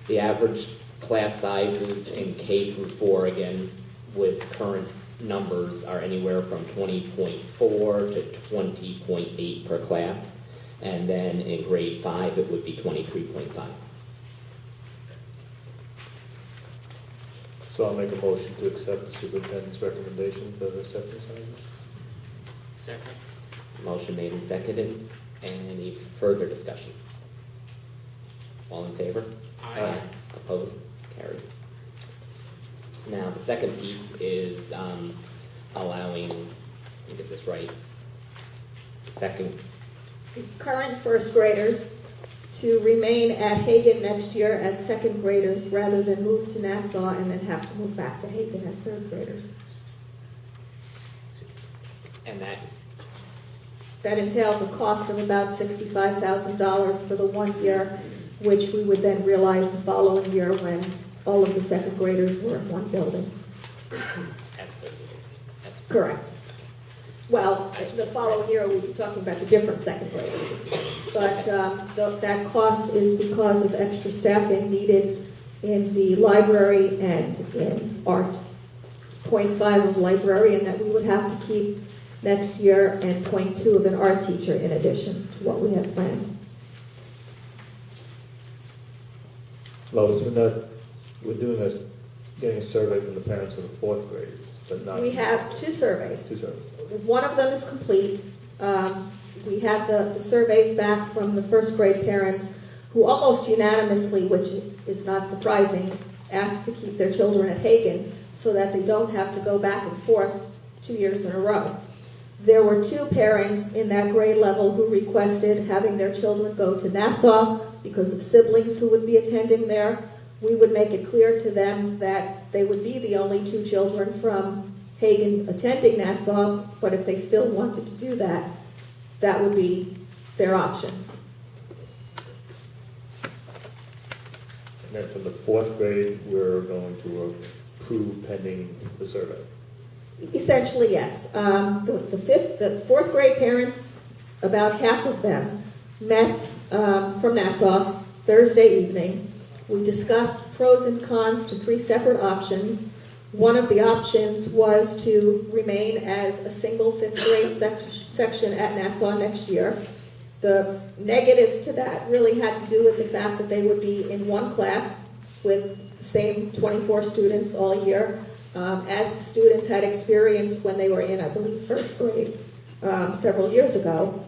The average class sizes in K through 4, again, with current numbers, are anywhere from 20.4 to 20.8 per class. And then in grade 5, it would be 23.5.
So I'll make a motion to accept the superintendent's recommendation for the section sizes.
second.
Motion made and seconded. Any further discussion? All in favor?
Aye.
Opposed? Carried. Now, the second piece is allowing, let me get this right, second,
Current 1st graders to remain at Hagen next year as 2nd graders rather than move to Nassau and then have to move back to Hagen as 3rd graders.
and
That entails a cost of about $65,000 for the 1 year, which we would then realize the following year when all of the 2nd graders were in one building.
as
Correct. Well, the following year, we'll be talking about the different 2nd graders. But that cost is because of extra staffing needed in the library and in art. It's 0.5 of librarian that we would have to keep next year, and 0.2 of an art teacher in addition to what we have planned.
Lois, we're doing getting a survey from the parents of the 4th graders, but not.
We have 2 surveys.
2 surveys.
One of them is complete. We have the surveys back from the 1st grade parents who almost unanimously, which is not surprising, asked to keep their children at Hagen so that they don't have to go back and forth 2 years in a row. There were 2 parents in that grade level who requested having their children go to Nassau because of siblings who would be attending there. We would make it clear to them that they would be the only 2 children from Hagen attending Nassau, but if they still wanted to do that, that would be their option.
And then for the 4th grade, we're going to approve pending the survey.
Essentially, yes. The 4th grade parents about half of them met from Nassau Thursday evening. We discussed pros and cons to 3 separate options. One of the options was to remain as a single 5th grade section at Nassau next year. The negatives to that really had to do with the fact that they would be in one class with the same 24 students all year, as the students had experienced when they were in, I believe, 1st grade several years ago.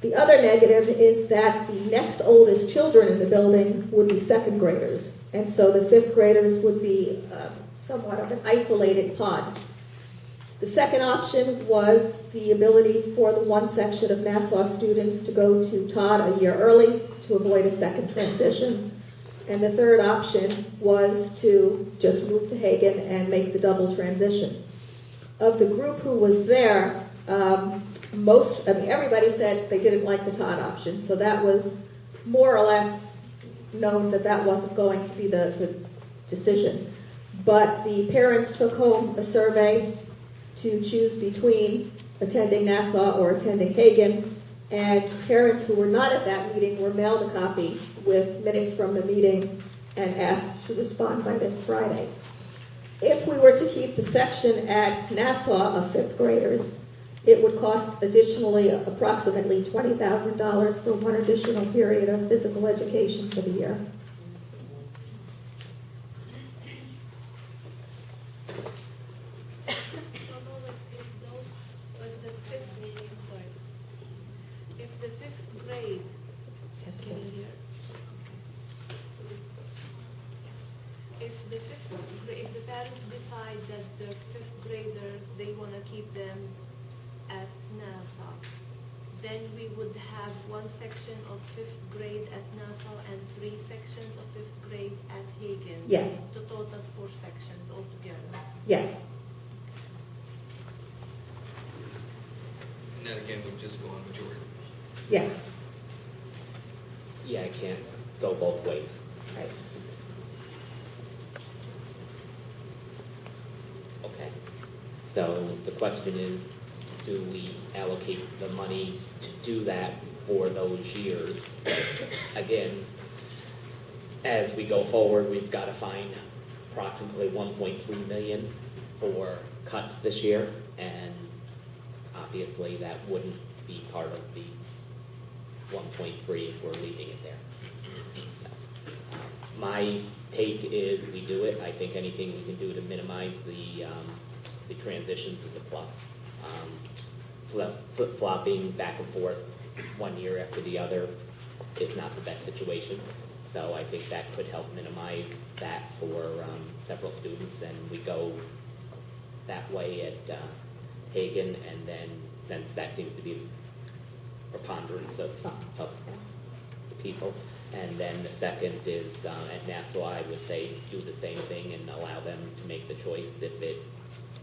The other negative is that the next oldest children in the building would be 2nd graders, and so the 5th graders would be somewhat of an isolated pod. The second option was the ability for the one section of Nassau students to go to Todd a year early to avoid a second transition. And the third option was to just move to Hagen and make the double transition. Of the group who was there, everybody said they didn't like the Todd option, so that was more or less known that that wasn't going to be the decision. But the parents took home a survey to choose between attending Nassau or attending Hagen, and parents who were not at that meeting were mailed a copy with minutes from the meeting and asked to respond by this Friday. If we were to keep the section at Nassau of 5th graders, it would cost additionally approximately $20,000 for one additional period of physical education for the year.
If the parents decide that the 5th graders, they want to keep them at Nassau, then we would have one section of 5th grade at Nassau and 3 sections of 5th grade at Hagen.
Yes.
To total 4 sections altogether.
Yes.
And that again would just go on majority.
Yes.
Yeah, I can't go both ways.
Right.
Okay. So the question is, do we allocate the money to do that for those years? Again, as we go forward, we've got to find approximately 1.3 million for cuts this year, and obviously that wouldn't be part of the 1.3 if we're leaving it there. So, my take is we do it. I think anything we can do to minimize the transitions is a plus. Flip-flopping back and forth one year after the other is not the best situation. So I think that could help minimize that for several students, and we go that way at Hagen, and then since that seems to be a preponderance of the people. And then the second is at Nassau, I would say do the same thing and allow them to make the choice if it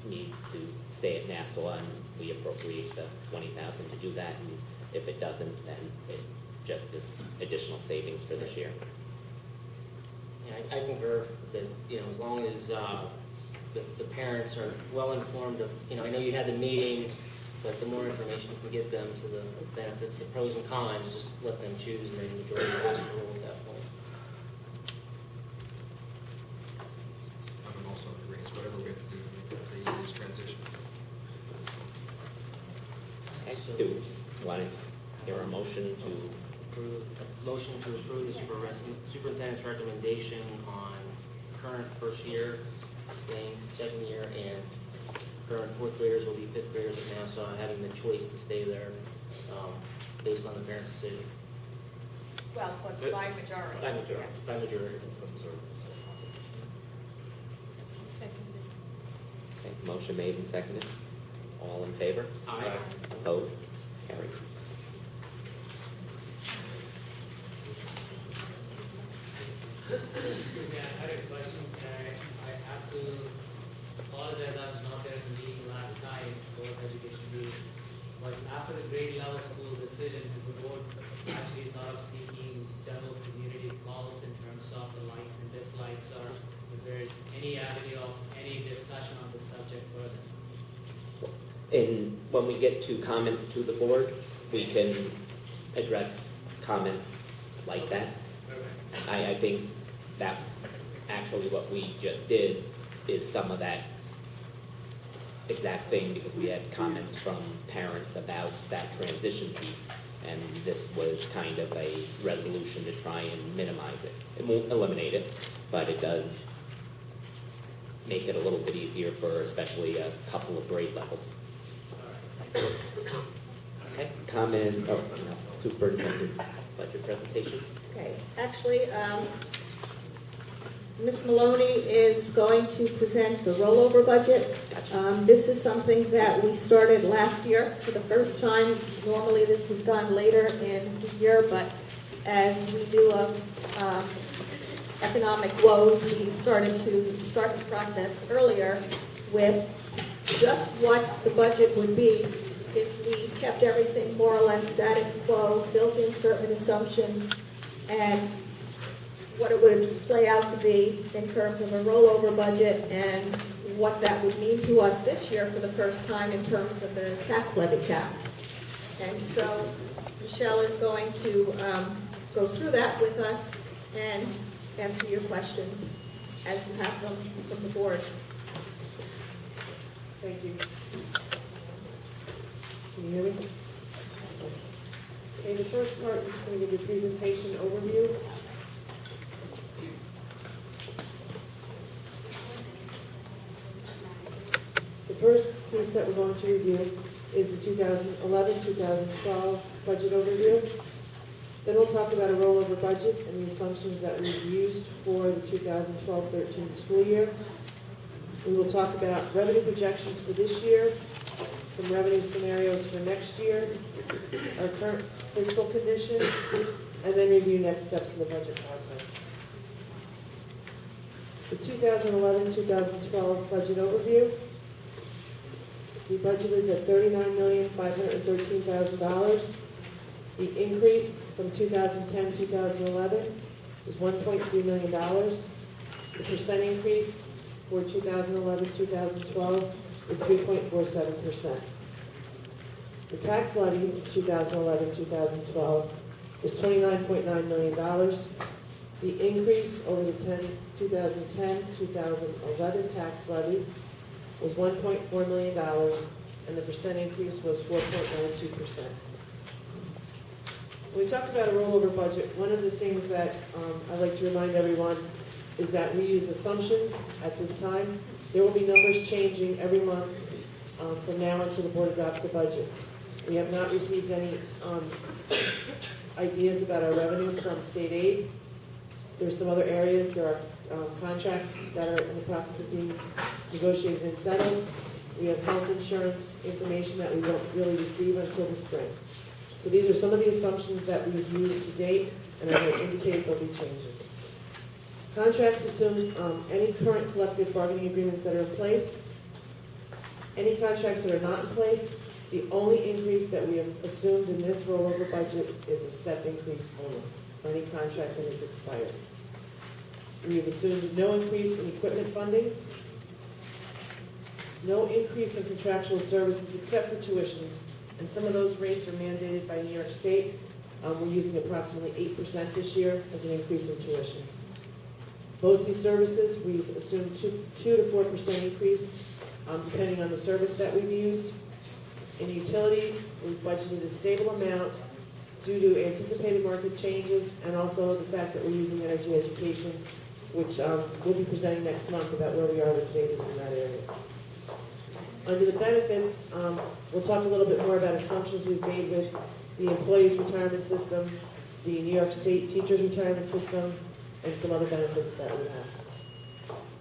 needs to stay at Nassau, and we appropriate the $20,000 to do that, and if it doesn't, then it just is additional savings for this year.
Yeah, I concur that, as long as the parents are well informed of, I know you had the meeting, but the more information you can get them to the benefits, the pros and cons, just let them choose, and then the majority has to rule at that point.
I'm also in agreement, whatever we have to do to make that the easiest transition.
Okay, so do you want to hear a motion to
Motion to approve the superintendent's recommendation on current first year, staying 2nd year, and current 4th graders will be 5th graders at Nassau, having the choice to stay there based on the parents' decision.
Well, but by majority.
By majority. By majority.
Seconded.
Okay, motion made and seconded. All in favor?
Aye.
Opposed? Carried.
Excuse me, I had a question. I have to apologize, I was not there at the meeting last night, Board of Education meeting. But after the grade level school decision, is the board actually thought of seeking general community calls in terms of the likes and dislikes, or if there's any avenue of any discussion on the subject further?
And when we get to comments to the board, we can address comments like that. I think that actually what we just did is some of that exact thing, because we had comments from parents about that transition piece, and this was kind of a resolution to try and minimize it. It won't eliminate it, but it does make it a little bit easier for especially a couple of grade levels. Okay, comment, superintendent's budget presentation.
Okay, actually, Ms. Moloney is going to present the rollover budget. This is something that we started last year for the first time. Normally, this was done later in the year, but as we do economic woes, we started to start the process earlier with just what the budget would be if we kept everything more or less status quo, built in certain assumptions, and what it would play out to be in terms of a rollover budget and what that would mean to us this year for the first time in terms of the tax levy cap. And so Michele is going to go through that with us and answer your questions as you have them from the board.
Thank you. Can you hear me? Okay, the first part, I'm just going to give you a presentation overview. The first piece that we're going to review is the 2011-2012 budget overview. Then we'll talk about a rollover budget and the assumptions that we've used for the 2012-13 school year. We will talk about revenue projections for this year, some revenue scenarios for next year, our current fiscal condition, and then review next steps in the budget process. The 2011-2012 budget overview. The budget is at $39,513,000. The increase from 2010-2011 is $1.3 million. The percent increase for 2011-2012 is 3.47%. The tax levy for 2011-2012 is $29.9 million. The increase over the 2010-2011 tax levy was $1.4 million, and the percent increase was 4.92%. When we talk about a rollover budget, one of the things that I'd like to remind everyone is that we use assumptions at this time. There will be numbers changing every month from now until the board adopts the budget. We have not received any ideas about our revenue from state aid. There's some other areas. There are contracts that are in the process of being negotiated and settled. We have health insurance information that we won't really receive until the spring. So these are some of the assumptions that we've used to date, and as I indicated, there'll be changes. Contracts assume any current collective bargaining agreements that are in place. Any contracts that are not in place, the only increase that we have assumed in this rollover budget is a step increase only for any contract that is expired. We have assumed no increase in equipment funding, no increase in contractual services except for tuitions, and some of those rates are mandated by New York State. We're using approximately 8% this year as an increase in tuitions. BOCES services, we've assumed 2 to 4% increase, depending on the service that we've used. In utilities, we've budgeted a stable amount due to anticipated market changes and also the fact that we're using energy education, which we'll be presenting next month about where we are with savings in that area. Under the benefits, we'll talk a little bit more about assumptions we've made with the employees' retirement system, the New York State teachers' retirement system, and some other benefits that we have.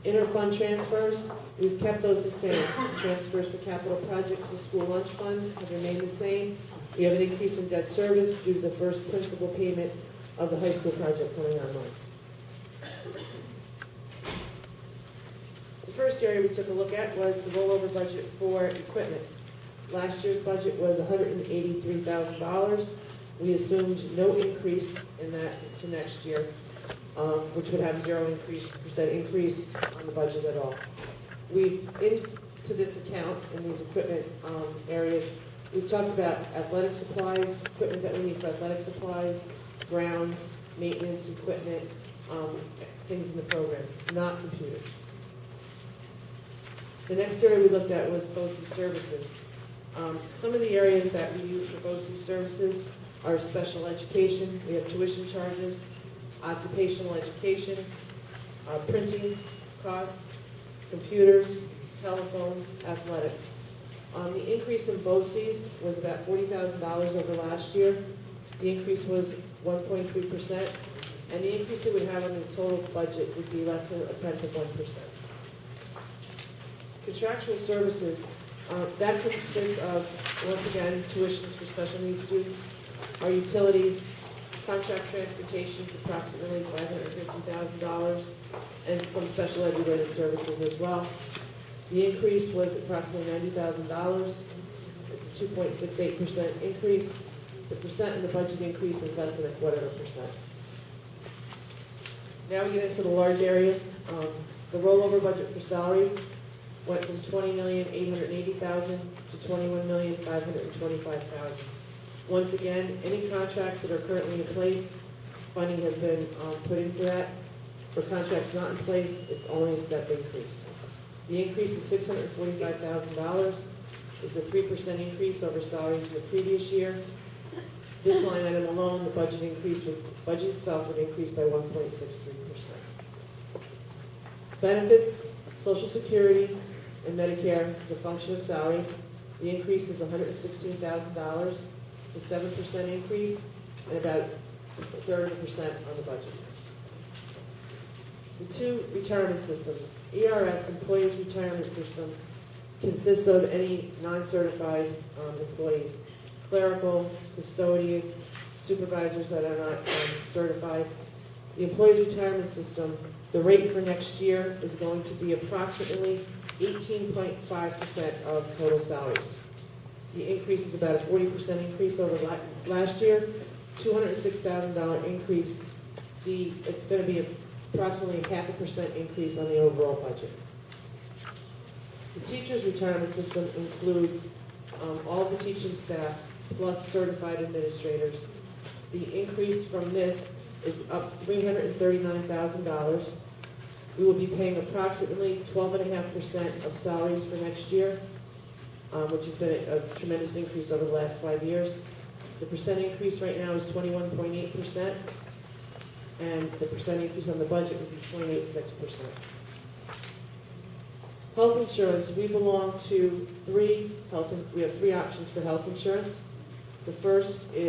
Interfund transfers, we've kept those the same. Transfers for capital projects and school lunch fund have remained the same. We have an increase in debt service due to the first principal payment of the high school project coming online. The first area we took a look at was the rollover budget for equipment. Last year's budget was $183,000. We assumed no increase in that to next year, which would have 0% increase on the budget at all. We've, into this account, in these equipment areas, We've talked about athletic supplies, equipment that we need for athletic supplies, grounds, maintenance, equipment, things in the program, not computers. The next area we looked at was BOCES services. Some of the areas that we use for BOCES services are special education. We have tuition charges, occupational education, printing costs, computers, telephones, athletics. The increase in BOCES was about $40,000 over last year. The increase was 1.3%, and the increase it would have on the total budget would be less than 1/10%. Contractual services, that consists of, once again, tuitions for special needs students, our utilities, contract transportation is approximately $550,000, and some special ed related services as well. The increase was approximately $90,000. It's a 2.68% increase. The percent in the budget increase is less than 0.25%. Now we get into the large areas. The rollover budget for salaries went from $20,880,000 to $21,525,000. Once again, any contracts that are currently in place, funding has been put in for that. For contracts not in place, it's only a step increase. The increase is $645,000. It's a 3% increase over salaries in the previous year. This line item alone, the budget itself would increase by 1.63%. Benefits, Social Security, and Medicare is a function of salaries. The increase is $116,000, a 7% increase, and about 30% on the budget. The two retirement systems. ERS, Employees Retirement System, consists of any non-certified employees, clerical, custodian, supervisors that are not certified. The Employees Retirement System, the rate for next year is going to be approximately 18.5% of total salaries. The increase is about a 40% increase over last year, $206,000 increase. It's going to be approximately a 0.5% increase on the overall budget. The teachers' retirement system includes all the teaching staff plus certified administrators. The increase from this is up $339,000. We will be paying approximately 12.5% of salaries for next year, which has been a tremendous increase over the last 5 years. The percent increase right now is 21.8%, and the percent increase on the budget would be 28.6%. Health insurance, we belong to we have three options for health insurance. The first is